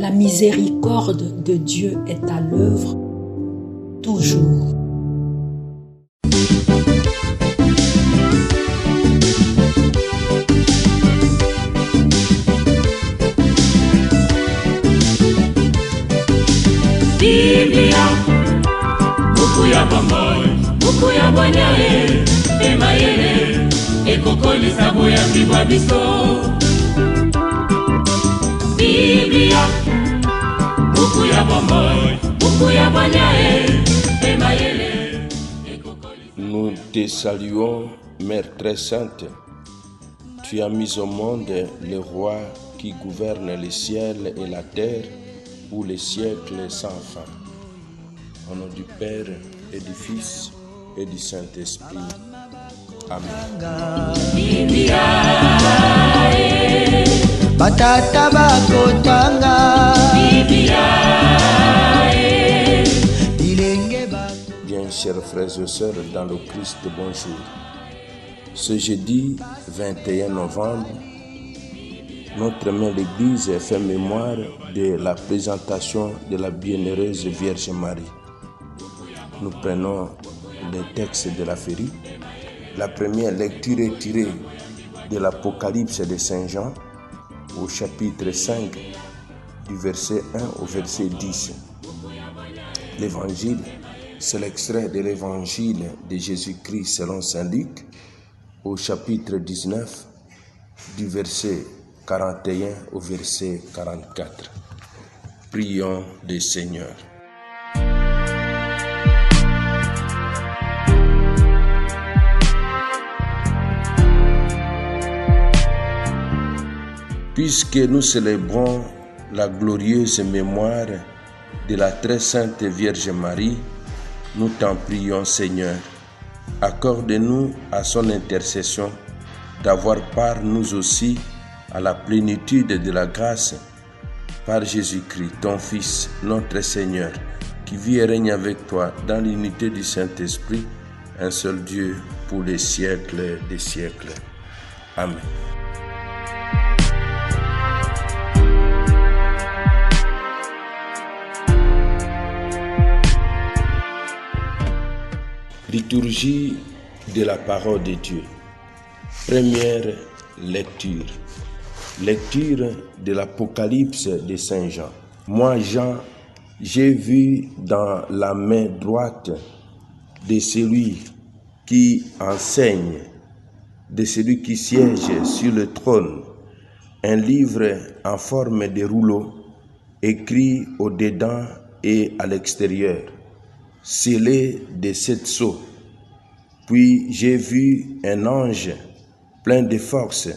La miséricorde de Dieu est à l'œuvre toujours. Biblia, buku ya bomoi, buku ya bonyae, emayele, ekokolisa boya bibwa biso. Biblia, buku ya bomoi, buku ya bonyae, emayele, ekokolisa. Nous te saluons, Mère très sainte. Tu as mis au monde le roi qui gouverne le ciel et la terre pour les siècles sans fin. Au nom du Père et du Fils et du Saint-Esprit. Amen. Batata bakotanga. Bien, chers frères et sœurs, dans le Christ, bonjour. Ce jeudi 21 novembre, notre mère l'Église fait mémoire de la présentation de la bienheureuse Vierge Marie. Nous prenons les textes de la Férie. La première lecture est tirée de l'Apocalypse de Saint Jean au chapitre 5 du verset 1 au verset 10. L'évangile, c'est l'extrait de l'évangile de Jésus-Christ selon Saint Luc au chapitre 19 du verset 41 au verset 44. Prions le Seigneur. Puisque nous célébrons la glorieuse mémoire de la très sainte Vierge Marie, nous t'en prions, Seigneur. Accorde-nous à son intercession d'avoir part nous aussi à la plénitude de la grâce par Jésus-Christ, ton Fils, notre Seigneur, qui vit et règne avec toi dans l'unité du Saint-Esprit, un seul Dieu pour les siècles des siècles. Amen. Liturgie de la parole de Dieu. Première lecture. Lecture de l'Apocalypse de Saint Jean. Moi, Jean, j'ai vu dans la main droite de celui qui enseigne, de celui qui siège sur le trône, un livre en forme de rouleau, écrit au-dedans et à l'extérieur, scellé de 7 sceaux. Puis j'ai vu un ange plein de force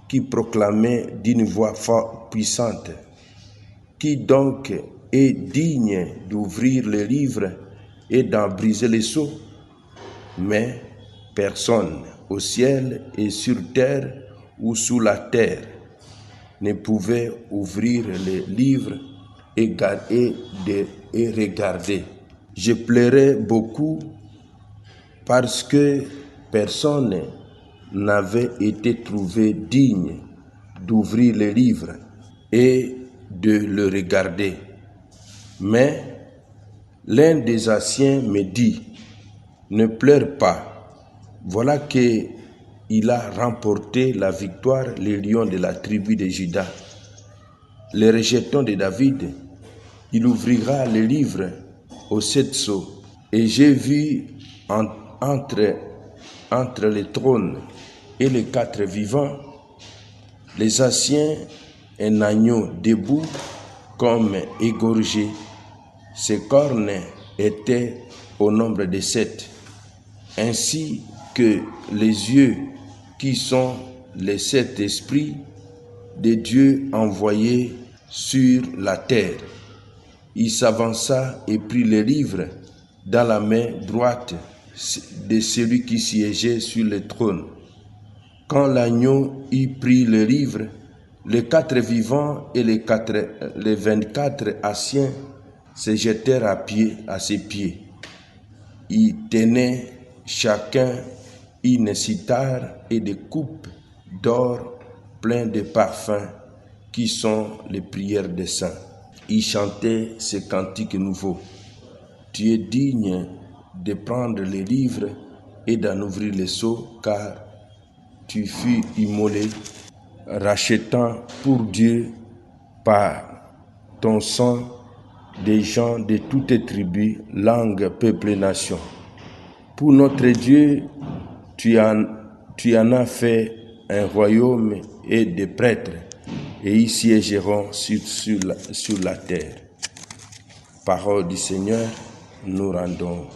qui proclamait d'une voix forte puissante: qui donc est digne d'ouvrir le livre et d'en briser les sceaux? Mais personne au ciel et sur terre ou sous la terre ne pouvait ouvrir le livre et regarder. Je pleurais beaucoup parce que personne n'avait été trouvé digne d'ouvrir le livre et de le regarder. Mais l'un des anciens me dit: ne pleure pas, voilà qu'il a remporté la victoire, le lion de la tribu de Juda, le rejeton de David. Il ouvrira le livre aux 7 sceaux. Et j'ai vu entre les trônes et les 4 vivants, les anciens, un agneau debout comme égorgé. Ses cornes étaient au nombre de 7, ainsi que les yeux qui sont les 7 esprits de Dieu envoyés sur la terre. Il s'avança et prit le livre dans la main droite de celui qui siégeait sur le trône. Quand l'agneau eut pris le livre, les 4 vivants et les 24 anciens se jetèrent à ses pieds. Ils tenaient chacun une cithare et des coupes d'or pleines de parfums qui sont les prières des saints. y chantaient ces cantiques nouveaux. Tu es digne de prendre les livres et d'en ouvrir les sceaux, car tu fus immolé, rachetant pour Dieu par ton sang des gens de toutes tribus, langues, peuples et nations. Pour notre Dieu, tu en as fait un royaume et des prêtres, et ils siégeront sur la terre. Parole du Seigneur, nous rendons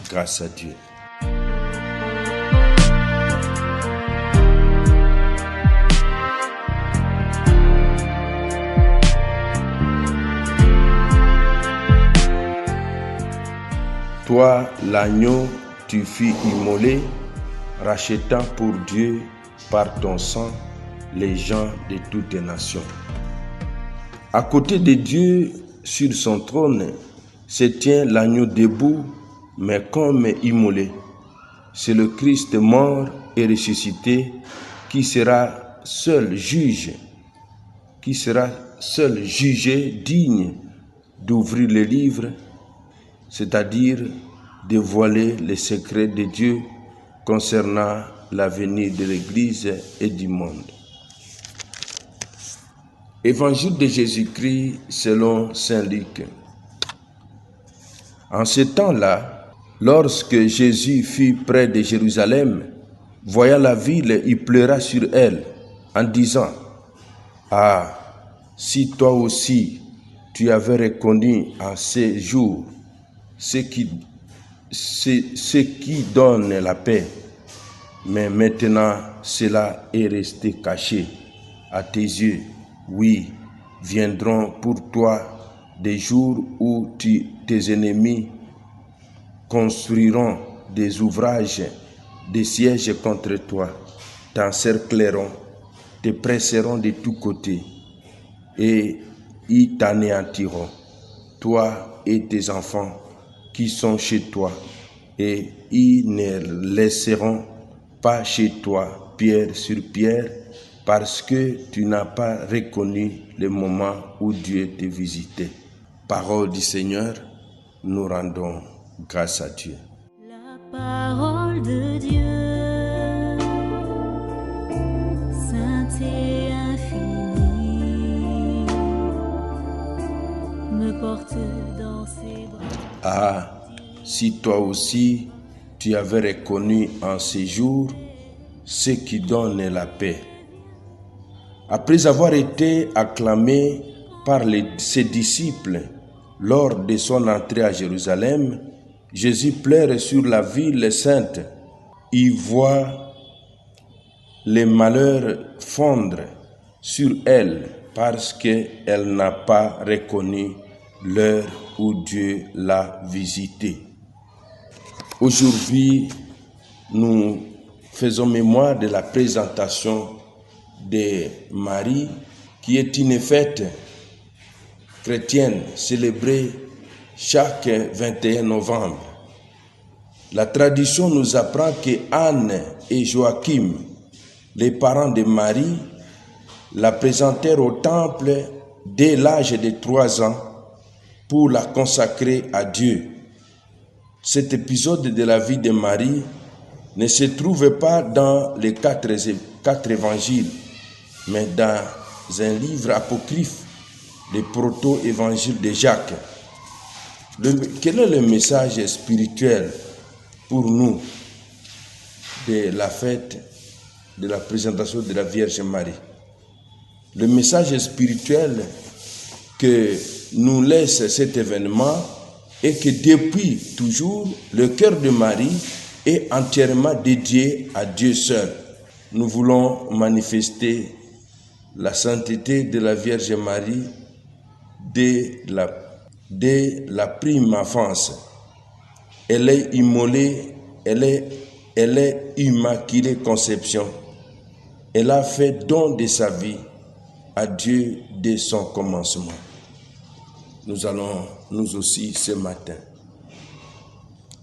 grâce à Dieu. Toi, l'agneau, tu fus immolé, rachetant pour Dieu par ton sang les gens de toutes les nations. À côté de Dieu, sur son trône, se tient l'agneau debout, mais comme immolé. C'est le Christ mort et ressuscité qui sera seul jugé digne d'ouvrir le livre, c'est-à-dire dévoiler les secrets de Dieu concernant l'avenir de l'Église et du monde. Évangile de Jésus-Christ selon saint Luc. En ce temps-là, lorsque Jésus fut près de Jérusalem, voyant la ville, il pleura sur elle, en disant, « Ah, si toi aussi tu avais reconnu en ces jours ce qui donne la paix, mais maintenant cela est resté caché à tes yeux. Oui, viendront pour toi des jours où tes ennemis construiront des ouvrages, des sièges contre toi, t'encercleront, te presseront de tous côtés et ils t'anéantiront, toi et tes enfants qui sont chez toi, et ils ne laisseront pas chez toi pierre sur pierre, parce que tu n'as pas reconnu le moment où Dieu te visitait. Parole du Seigneur, nous rendons grâce à Dieu. La parole de Dieu, sainte et infinie, me porte dans ses bras. Ah, si toi aussi tu avais reconnu en ces jours ce qui donne la paix. Après avoir été acclamé par ses disciples lors de son entrée à Jérusalem, Jésus pleure sur la ville sainte. Il voit les malheurs fondre sur elle parce qu'elle n'a pas reconnu l'heure où Dieu l'a visitée. Aujourd'hui, nous faisons mémoire de la présentation de Marie, qui est une fête chrétienne célébrée chaque 21 novembre. La tradition nous apprend que Anne et Joachim, les parents de Marie, la présentèrent au temple dès l'âge de 3 ans pour la consacrer à Dieu. Cet épisode de la vie de Marie ne se trouve pas dans les quatre évangiles, mais dans un livre apocryphe, le proto-évangile de Jacques. Quel est le message spirituel pour nous de la fête de la présentation de la Vierge Marie? Le message spirituel que nous laisse cet événement est que depuis toujours, le cœur de Marie est entièrement dédié à Dieu seul. Nous voulons manifester la sainteté de la Vierge Marie dès la prime enfance. Elle est immolée, elle est immaculée conception. Elle a fait don de sa vie à Dieu dès son commencement. Nous allons, nous aussi, ce matin,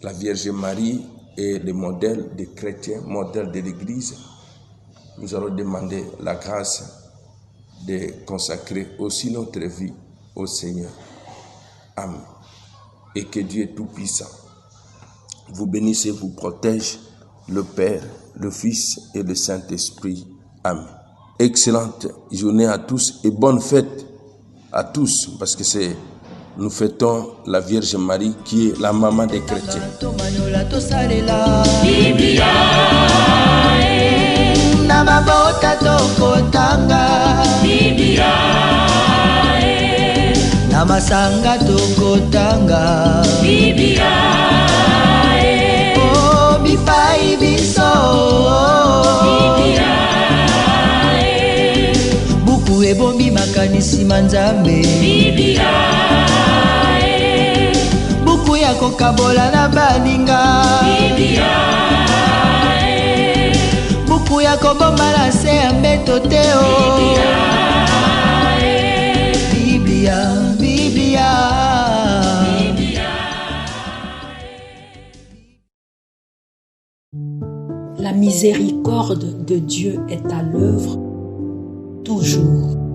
la Vierge Marie est le modèle des chrétiens, modèle de l'Église. Nous allons demander la grâce de consacrer aussi notre vie au Seigneur. Amen. Et que Dieu Tout-Puissant vous bénisse et vous protège, le Père, le Fils et le Saint-Esprit. Amen. Excellente journée à tous et bonne fête à tous, parce que nous fêtons la Vierge Marie qui est la maman des chrétiens. Biblia, na mabota tokotanga Biblia, na masanga tokotanga Biblia, oh bipai biso Biblia, buku ebombi makanisi manzambe Biblia, buku ya kokabola na baninga Biblia, buku ya kobomba na se ya mbeto te o Biblia, Biblia. La miséricorde de Dieu est à l'œuvre toujours.